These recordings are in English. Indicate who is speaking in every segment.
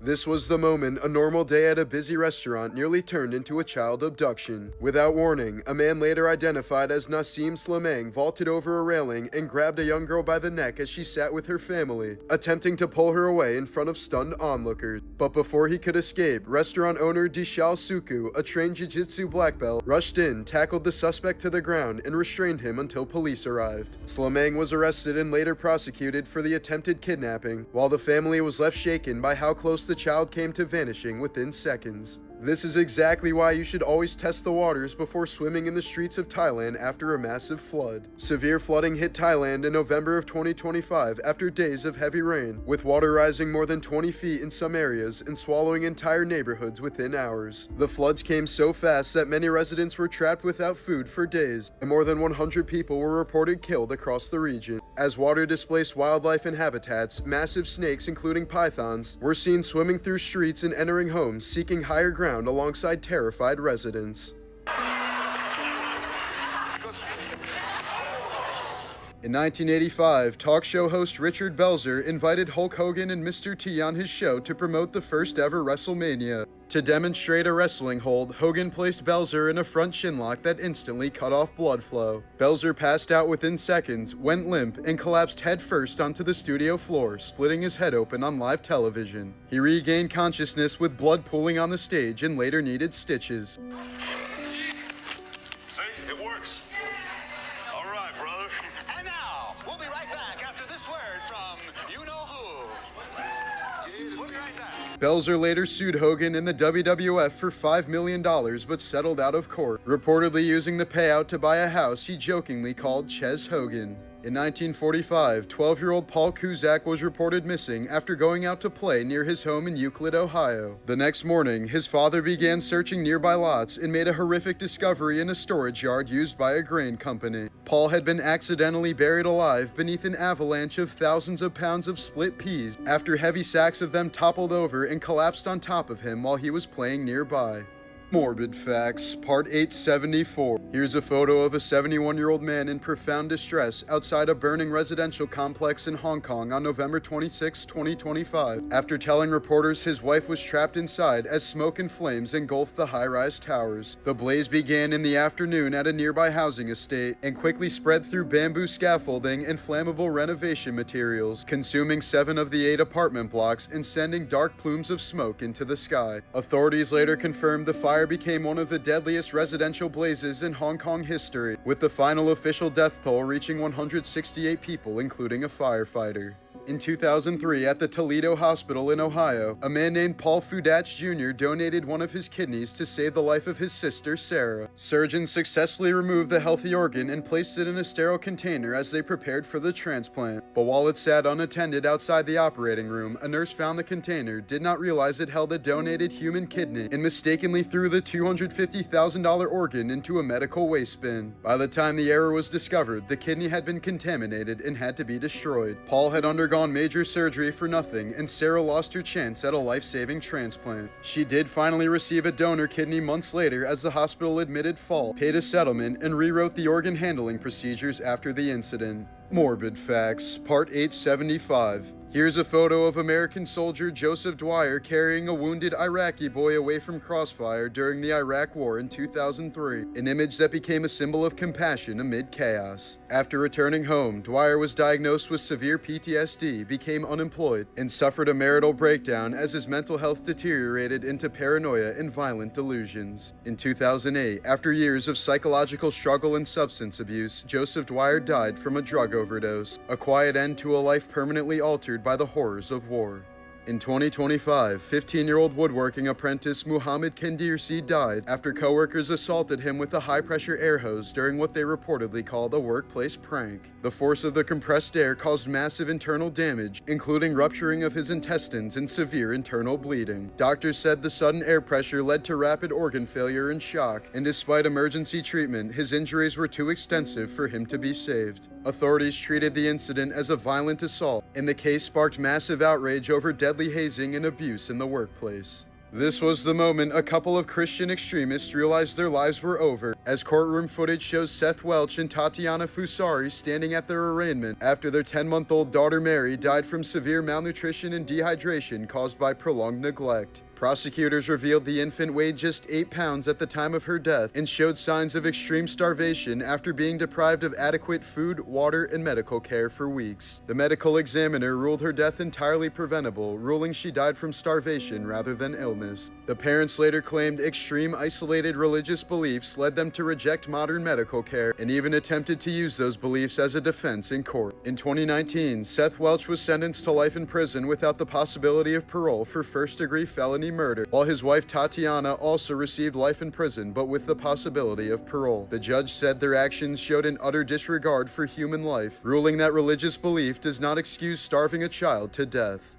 Speaker 1: This was the moment a normal day at a busy restaurant nearly turned into a child abduction. Without warning, a man later identified as Nassim Slimane vaulted over a railing and grabbed a young girl by the neck as she sat with her family, attempting to pull her away in front of stunned onlookers. But before he could escape, restaurant owner Dishal Suku, a trained jiu-jitsu black belt, rushed in, tackled the suspect to the ground, and restrained him until police arrived. Slimane was arrested and later prosecuted for the attempted kidnapping, while the family was left shaken by how close the child came to vanishing within seconds. This is exactly why you should always test the waters before swimming in the streets of Thailand after a massive flood. Severe flooding hit Thailand in November of 2025 after days of heavy rain, with water rising more than 20 feet in some areas and swallowing entire neighborhoods within hours. The floods came so fast that many residents were trapped without food for days, and more than 100 people were reported killed across the region. As water displaced wildlife and habitats, massive snakes, including pythons, were seen swimming through streets and entering homes seeking higher ground alongside terrified residents. In 1985, talk show host Richard Belzer invited Hulk Hogan and Mr. T on his show to promote the first ever WrestleMania. To demonstrate a wrestling hold, Hogan placed Belzer in a front shinlock that instantly cut off blood flow. Belzer passed out within seconds, went limp, and collapsed headfirst onto the studio floor, splitting his head open on live television. He regained consciousness with blood pooling on the stage and later needed stitches.
Speaker 2: See, it works. All right, brother.
Speaker 3: And now, we'll be right back after this word from you-know-who. We'll be right back.
Speaker 1: Belzer later sued Hogan and the WWF for $5 million but settled out of court, reportedly using the payout to buy a house he jokingly called Ches Hogan. In 1945, 12-year-old Paul Cusack was reported missing after going out to play near his home in Euclid, Ohio. The next morning, his father began searching nearby lots and made a horrific discovery in a storage yard used by a grain company. Paul had been accidentally buried alive beneath an avalanche of thousands of pounds of split peas after heavy sacks of them toppled over and collapsed on top of him while he was playing nearby. Morbid Facts, Part 874. Here's a photo of a 71-year-old man in profound distress outside a burning residential complex in Hong Kong on November 26, 2025, after telling reporters his wife was trapped inside as smoke and flames engulfed the high-rise towers. The blaze began in the afternoon at a nearby housing estate and quickly spread through bamboo scaffolding and flammable renovation materials, consuming 7 of the 8 apartment blocks and sending dark plumes of smoke into the sky. Authorities later confirmed the fire became one of the deadliest residential blazes in Hong Kong history, with the final official death toll reaching 168 people, including a firefighter. In 2003, at the Toledo Hospital in Ohio, a man named Paul Fudach Jr. donated one of his kidneys to save the life of his sister, Sarah. Surgeons successfully removed the healthy organ and placed it in a sterile container as they prepared for the transplant. But while it sat unattended outside the operating room, a nurse found the container, did not realize it held a donated human kidney, and mistakenly threw the $250,000 organ into a medical waste bin. By the time the error was discovered, the kidney had been contaminated and had to be destroyed. Paul had undergone major surgery for nothing, and Sarah lost her chance at a life-saving transplant. She did finally receive a donor kidney months later as the hospital admitted fault, paid a settlement, and rewrote the organ handling procedures after the incident. Morbid Facts, Part 875. Here's a photo of American soldier Joseph Dwyer carrying a wounded Iraqi boy away from crossfire during the Iraq War in 2003, an image that became a symbol of compassion amid chaos. After returning home, Dwyer was diagnosed with severe PTSD, became unemployed, and suffered a marital breakdown as his mental health deteriorated into paranoia and violent delusions. In 2008, after years of psychological struggle and substance abuse, Joseph Dwyer died from a drug overdose, a quiet end to a life permanently altered by the horrors of war. In 2025, 15-year-old woodworking apprentice Muhammad Kendirsi died after coworkers assaulted him with a high-pressure air hose during what they reportedly called a workplace prank. The force of the compressed air caused massive internal damage, including rupturing of his intestines and severe internal bleeding. Doctors said the sudden air pressure led to rapid organ failure and shock, and despite emergency treatment, his injuries were too extensive for him to be saved. Authorities treated the incident as a violent assault, and the case sparked massive outrage over deadly hazing and abuse in the workplace. This was the moment a couple of Christian extremists realized their lives were over, as courtroom footage shows Seth Welch and Tatiana Fusari standing at their arraignment after their 10-month-old daughter Mary died from severe malnutrition and dehydration caused by prolonged neglect. Prosecutors revealed the infant weighed just 8 pounds at the time of her death and showed signs of extreme starvation after being deprived of adequate food, water, and medical care for weeks. The medical examiner ruled her death entirely preventable, ruling she died from starvation rather than illness. The parents later claimed extreme isolated religious beliefs led them to reject modern medical care and even attempted to use those beliefs as a defense in court. In 2019, Seth Welch was sentenced to life in prison without the possibility of parole for first-degree felony murder, while his wife Tatiana also received life in prison but with the possibility of parole. The judge said their actions showed an utter disregard for human life, ruling that religious belief does not excuse starving a child to death.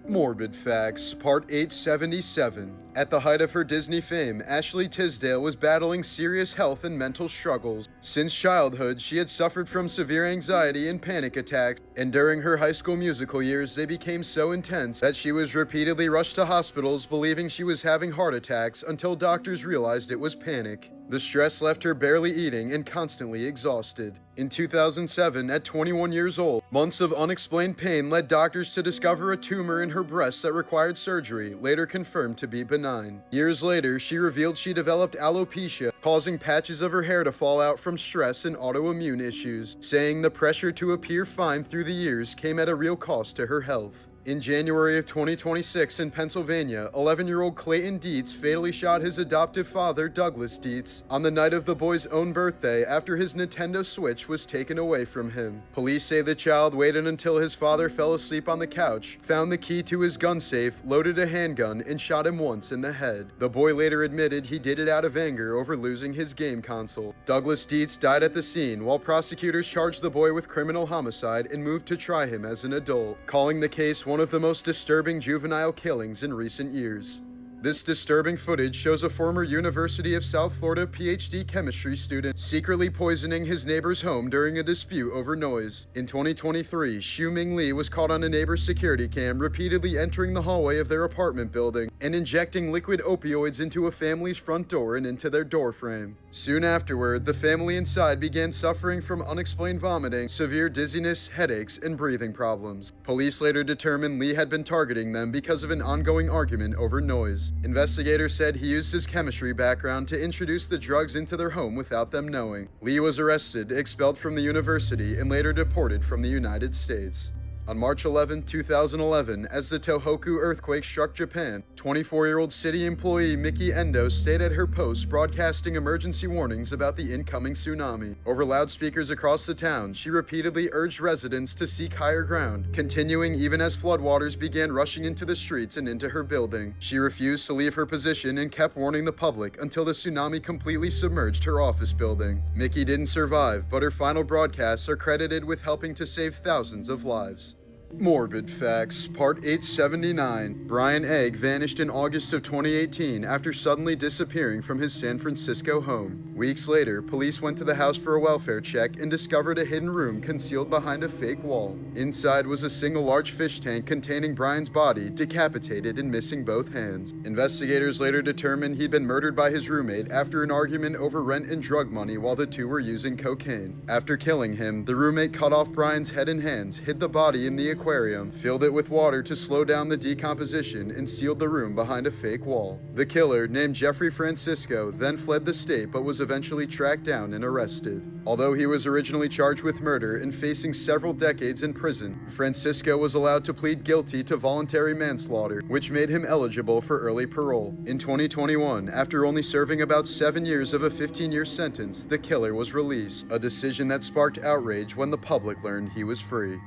Speaker 1: Morbid Facts, Part 877. At the height of her Disney fame, Ashley Tisdale was battling serious health and mental struggles. Since childhood, she had suffered from severe anxiety and panic attacks, and during her High School Musical years, they became so intense that she was repeatedly rushed to hospitals believing she was having heart attacks until doctors realized it was panic. The stress left her barely eating and constantly exhausted. In 2007, at 21 years old, months of unexplained pain led doctors to discover a tumor in her breast that required surgery, later confirmed to be benign. Years later, she revealed she developed alopecia, causing patches of her hair to fall out from stress and autoimmune issues, saying the pressure to appear fine through the years came at a real cost to her health. In January of 2026 in Pennsylvania, 11-year-old Clayton Dietz fatally shot his adoptive father, Douglas Dietz, on the night of the boy's own birthday after his Nintendo Switch was taken away from him. Police say the child waited until his father fell asleep on the couch, found the key to his gun safe, loaded a handgun, and shot him once in the head. The boy later admitted he did it out of anger over losing his game console. Douglas Dietz died at the scene, while prosecutors charged the boy with criminal homicide and moved to try him as an adult, calling the case one of the most disturbing juvenile killings in recent years. This disturbing footage shows a former University of South Florida PhD chemistry student secretly poisoning his neighbor's home during a dispute over noise. In 2023, Xu Ming Lee was caught on a neighbor's security cam repeatedly entering the hallway of their apartment building and injecting liquid opioids into a family's front door and into their door frame. Soon afterward, the family inside began suffering from unexplained vomiting, severe dizziness, headaches, and breathing problems. Police later determined Lee had been targeting them because of an ongoing argument over noise. Investigators said he used his chemistry background to introduce the drugs into their home without them knowing. Lee was arrested, expelled from the university, and later deported from the United States. On March 11, 2011, as the Tohoku earthquake struck Japan, 24-year-old city employee Miki Endo stayed at her post broadcasting emergency warnings about the incoming tsunami. Over loudspeakers across the town, she repeatedly urged residents to seek higher ground, continuing even as floodwaters began rushing into the streets and into her building. She refused to leave her position and kept warning the public until the tsunami completely submerged her office building. Miki didn't survive, but her final broadcasts are credited with helping to save thousands of lives. Morbid Facts, Part 879. Brian Egg vanished in August of 2018 after suddenly disappearing from his San Francisco home. Weeks later, police went to the house for a welfare check and discovered a hidden room concealed behind a fake wall. Inside was a single large fish tank containing Brian's body, decapitated and missing both hands. Investigators later determined he'd been murdered by his roommate after an argument over rent and drug money while the two were using cocaine. After killing him, the roommate cut off Brian's head and hands, hid the body in the aquarium, filled it with water to slow down the decomposition, and sealed the room behind a fake wall. The killer, named Jeffrey Francisco, then fled the state but was eventually tracked down and arrested. Although he was originally charged with murder and facing several decades in prison, Francisco was allowed to plead guilty to voluntary manslaughter, which made him eligible for early parole. In 2021, after only serving about 7 years of a 15-year sentence, the killer was released, a decision that sparked outrage when the public learned he was free.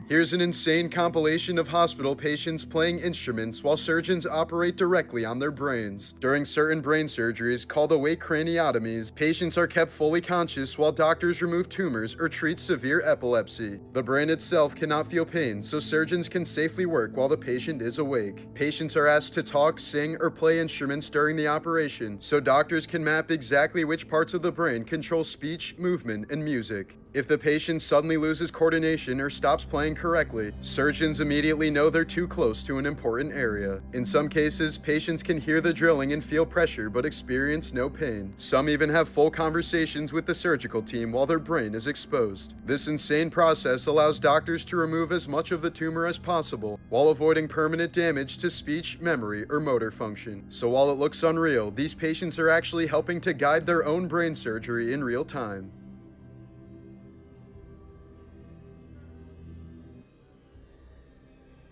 Speaker 1: Here's an insane compilation of hospital patients playing instruments while surgeons operate directly on their brains. During certain brain surgeries, called awake craniotomies, patients are kept fully conscious while doctors remove tumors or treat severe epilepsy. The brain itself cannot feel pain, so surgeons can safely work while the patient is awake. Patients are asked to talk, sing, or play instruments during the operation, so doctors can map exactly which parts of the brain control speech, movement, and music. If the patient suddenly loses coordination or stops playing correctly, surgeons immediately know they're too close to an important area. In some cases, patients can hear the drilling and feel pressure but experience no pain. Some even have full conversations with the surgical team while their brain is exposed. This insane process allows doctors to remove as much of the tumor as possible while avoiding permanent damage to speech, memory, or motor function. So while it looks unreal, these patients are actually helping to guide their own brain surgery in real time.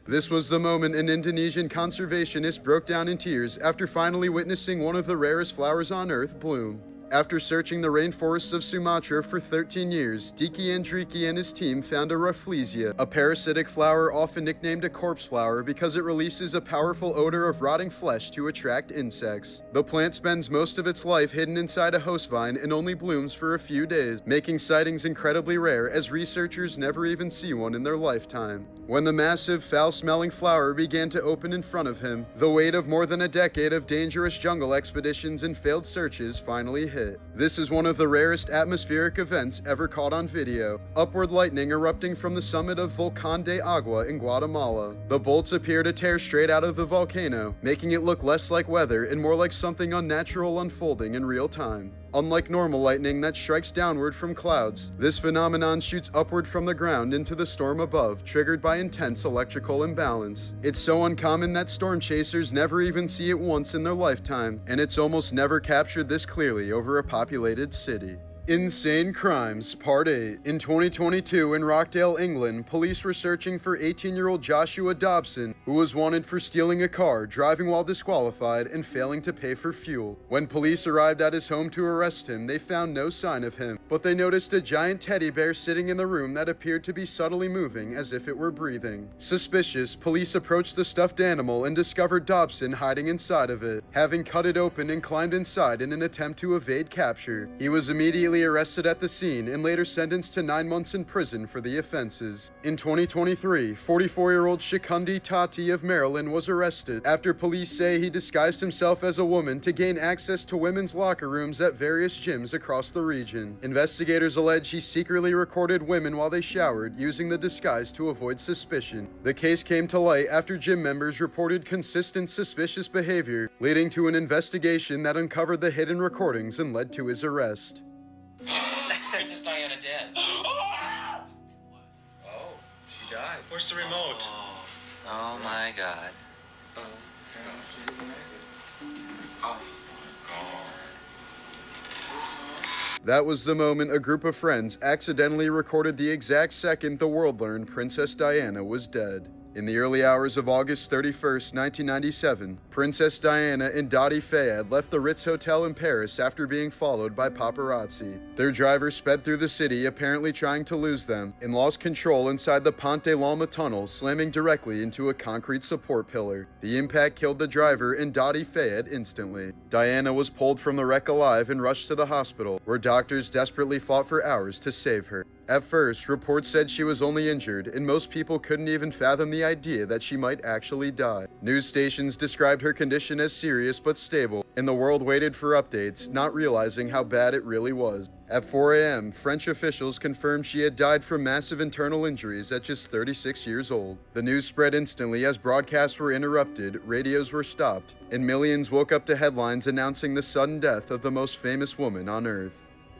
Speaker 1: This was the moment an Indonesian conservationist broke down in tears after finally witnessing one of the rarest flowers on Earth bloom. After searching the rainforests of Sumatra for 13 years, Diki Andriki and his team found a Rafflesia, a parasitic flower often nicknamed a corpse flower because it releases a powerful odor of rotting flesh to attract insects. The plant spends most of its life hidden inside a host vine and only blooms for a few days, making sightings incredibly rare as researchers never even see one in their lifetime. When the massive, foul-smelling flower began to open in front of him, the weight of more than a decade of dangerous jungle expeditions and failed searches finally hit. This is one of the rarest atmospheric events ever caught on video. Upward lightning erupting from the summit of Volcán de Agua in Guatemala. The bolts appear to tear straight out of the volcano, making it look less like weather and more like something unnatural unfolding in real time. Unlike normal lightning that strikes downward from clouds, this phenomenon shoots upward from the ground into the storm above, triggered by intense electrical imbalance. It's so uncommon that storm chasers never even see it once in their lifetime, and it's almost never captured this clearly over a populated city. Insane Crimes, Part 8. In 2022 in Rockdale, England, police were searching for 18-year-old Joshua Dobson, who was wanted for stealing a car, driving while disqualified, and failing to pay for fuel. When police arrived at his home to arrest him, they found no sign of him, but they noticed a giant teddy bear sitting in the room that appeared to be subtly moving as if it were breathing. Suspicious, police approached the stuffed animal and discovered Dobson hiding inside of it, having cut it open and climbed inside in an attempt to evade capture. He was immediately arrested at the scene and later sentenced to 9 months in prison for the offenses. In 2023, 44-year-old Shikundi Tati of Maryland was arrested after police say he disguised himself as a woman to gain access to women's locker rooms at various gyms across the region. Investigators allege he secretly recorded women while they showered, using the disguise to avoid suspicion. The case came to light after gym members reported consistent suspicious behavior, leading to an investigation that uncovered the hidden recordings and led to his arrest.
Speaker 4: Princess Diana dead.
Speaker 5: Oh, she died.
Speaker 4: Where's the remote?
Speaker 5: Oh my God.
Speaker 1: That was the moment a group of friends accidentally recorded the exact second the world learned Princess Diana was dead. In the early hours of August 31st, 1997, Princess Diana and Dottie Fayed left the Ritz Hotel in Paris after being followed by paparazzi. Their driver sped through the city, apparently trying to lose them, and lost control inside the Pont de l'Alma tunnel, slamming directly into a concrete support pillar. The impact killed the driver and Dottie Fayed instantly. Diana was pulled from the wreck alive and rushed to the hospital, where doctors desperately fought for hours to save her. At first, reports said she was only injured, and most people couldn't even fathom the idea that she might actually die. News stations described her condition as serious but stable, and the world waited for updates, not realizing how bad it really was. At 4 a.m., French officials confirmed she had died from massive internal injuries at just 36 years old. The news spread instantly as broadcasts were interrupted, radios were stopped, and millions woke up to headlines announcing the sudden death of the most famous woman on Earth.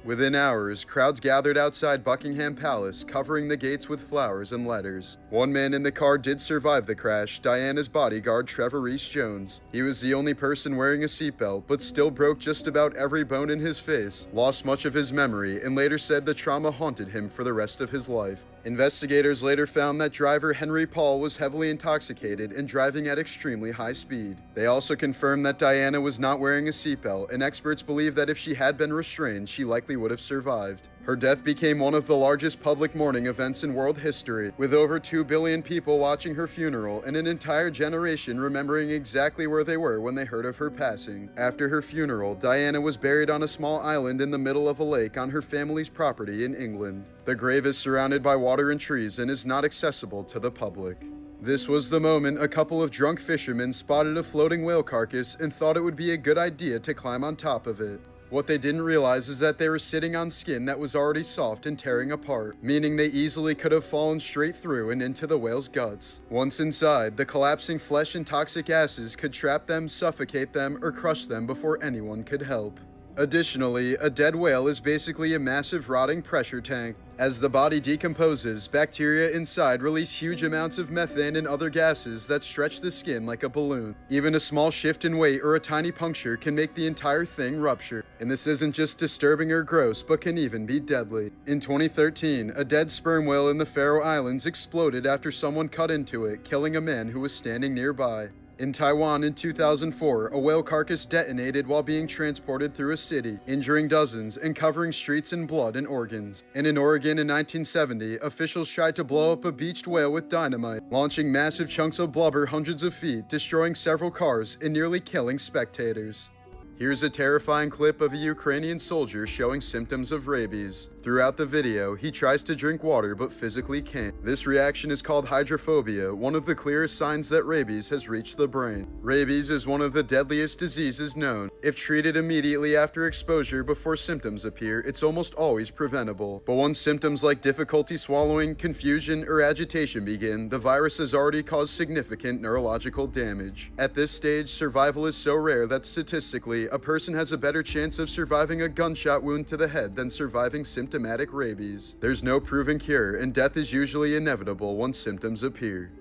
Speaker 1: Within hours, crowds gathered outside Buckingham Palace, covering the gates with flowers and letters. One man in the car did survive the crash, Diana's bodyguard Trevor Rees-Jones. He was the only person wearing a seatbelt, but still broke just about every bone in his face, lost much of his memory, and later said the trauma haunted him for the rest of his life. Investigators later found that driver Henry Paul was heavily intoxicated and driving at extremely high speed. They also confirmed that Diana was not wearing a seatbelt, and experts believe that if she had been restrained, she likely would have survived. Her death became one of the largest public mourning events in world history, with over 2 billion people watching her funeral and an entire generation remembering exactly where they were when they heard of her passing. After her funeral, Diana was buried on a small island in the middle of a lake on her family's property in England. The grave is surrounded by water and trees and is not accessible to the public. This was the moment a couple of drunk fishermen spotted a floating whale carcass and thought it would be a good idea to climb on top of it. What they didn't realize is that they were sitting on skin that was already soft and tearing apart, meaning they easily could have fallen straight through and into the whale's guts. Once inside, the collapsing flesh and toxic gases could trap them, suffocate them, or crush them before anyone could help. Additionally, a dead whale is basically a massive rotting pressure tank. As the body decomposes, bacteria inside release huge amounts of methane and other gases that stretch the skin like a balloon. Even a small shift in weight or a tiny puncture can make the entire thing rupture. And this isn't just disturbing or gross, but can even be deadly. In 2013, a dead sperm whale in the Faroe Islands exploded after someone cut into it, killing a man who was standing nearby. In Taiwan in 2004, a whale carcass detonated while being transported through a city, injuring dozens and covering streets in blood and organs. And in Oregon in 1970, officials tried to blow up a beached whale with dynamite, launching massive chunks of blubber hundreds of feet, destroying several cars and nearly killing spectators. Here's a terrifying clip of a Ukrainian soldier showing symptoms of rabies. Throughout the video, he tries to drink water but physically can't. This reaction is called hydrophobia, one of the clearest signs that rabies has reached the brain. Rabies is one of the deadliest diseases known. If treated immediately after exposure before symptoms appear, it's almost always preventable. But once symptoms like difficulty swallowing, confusion, or agitation begin, the virus has already caused significant neurological damage. At this stage, survival is so rare that statistically, a person has a better chance of surviving a gunshot wound to the head than surviving symptomatic rabies. There's no proven cure, and death is usually inevitable once symptoms appear.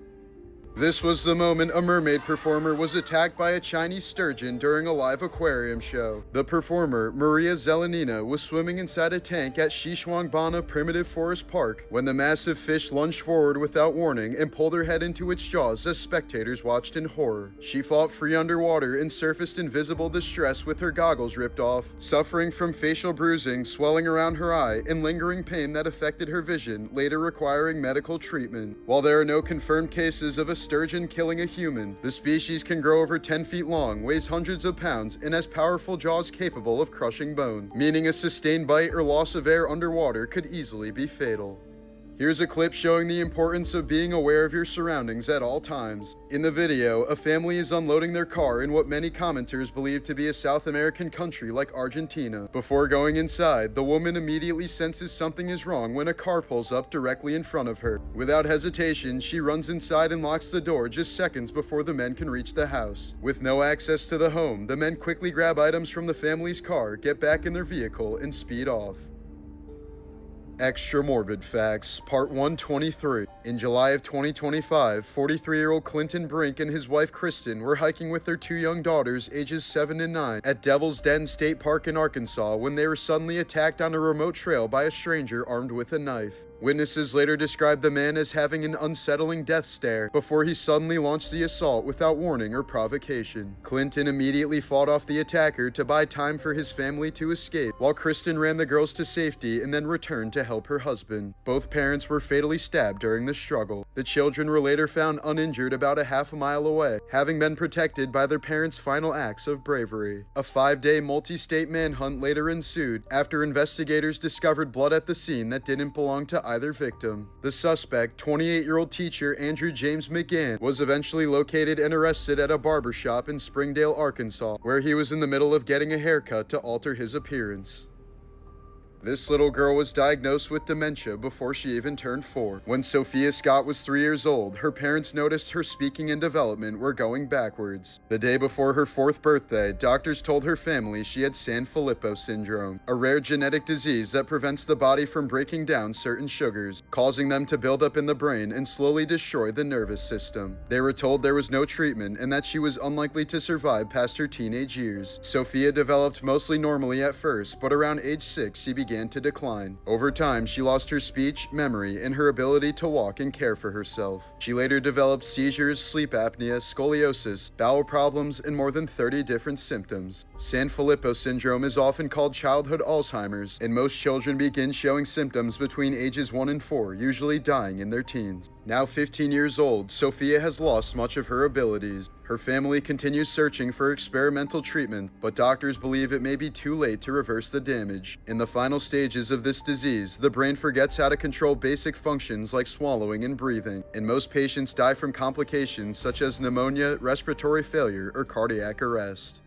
Speaker 1: This was the moment a mermaid performer was attacked by a Chinese sturgeon during a live aquarium show. The performer, Maria Zelenina, was swimming inside a tank at Xishuangbanna Primitive Forest Park when the massive fish lunged forward without warning and pulled her head into its jaws as spectators watched in horror. She fought free underwater and surfaced in visible distress with her goggles ripped off, suffering from facial bruising, swelling around her eye, and lingering pain that affected her vision, later requiring medical treatment. While there are no confirmed cases of a sturgeon killing a human, the species can grow over 10 feet long, weighs hundreds of pounds, and has powerful jaws capable of crushing bone, meaning a sustained bite or loss of air underwater could easily be fatal. Here's a clip showing the importance of being aware of your surroundings at all times. In the video, a family is unloading their car in what many commenters believe to be a South American country like Argentina. Before going inside, the woman immediately senses something is wrong when a car pulls up directly in front of her. Without hesitation, she runs inside and locks the door just seconds before the men can reach the house. With no access to the home, the men quickly grab items from the family's car, get back in their vehicle, and speed off. Extra Morbid Facts, Part 123. In July of 2025, 43-year-old Clinton Brink and his wife Kristen were hiking with their two young daughters, ages 7 and 9, at Devil's Den State Park in Arkansas when they were suddenly attacked on a remote trail by a stranger armed with a knife. Witnesses later described the man as having an unsettling death stare before he suddenly launched the assault without warning or provocation. Clinton immediately fought off the attacker to buy time for his family to escape, while Kristen ran the girls to safety and then returned to help her husband. Both parents were fatally stabbed during the struggle. The children were later found uninjured about a half a mile away, having been protected by their parents' final acts of bravery. A 5-day multi-state manhunt later ensued after investigators discovered blood at the scene that didn't belong to either victim. The suspect, 28-year-old teacher Andrew James McGann, was eventually located and arrested at a barbershop in Springdale, Arkansas, where he was in the middle of getting a haircut to alter his appearance. This little girl was diagnosed with dementia before she even turned 4. When Sophia Scott was 3 years old, her parents noticed her speaking and development were going backwards. The day before her 4th birthday, doctors told her family she had Sanfilippo syndrome, a rare genetic disease that prevents the body from breaking down certain sugars, causing them to build up in the brain and slowly destroy the nervous system. They were told there was no treatment and that she was unlikely to survive past her teenage years. Sophia developed mostly normally at first, but around age 6 she began to decline. Over time, she lost her speech, memory, and her ability to walk and care for herself. She later developed seizures, sleep apnea, scoliosis, bowel problems, and more than 30 different symptoms. Sanfilippo syndrome is often called childhood Alzheimer's, and most children begin showing symptoms between ages 1 and 4, usually dying in their teens. Now 15 years old, Sophia has lost much of her abilities. Her family continues searching for experimental treatment, but doctors believe it may be too late to reverse the damage. In the final stages of this disease, the brain forgets how to control basic functions like swallowing and breathing, and most patients die from complications such as pneumonia, respiratory failure, or cardiac arrest.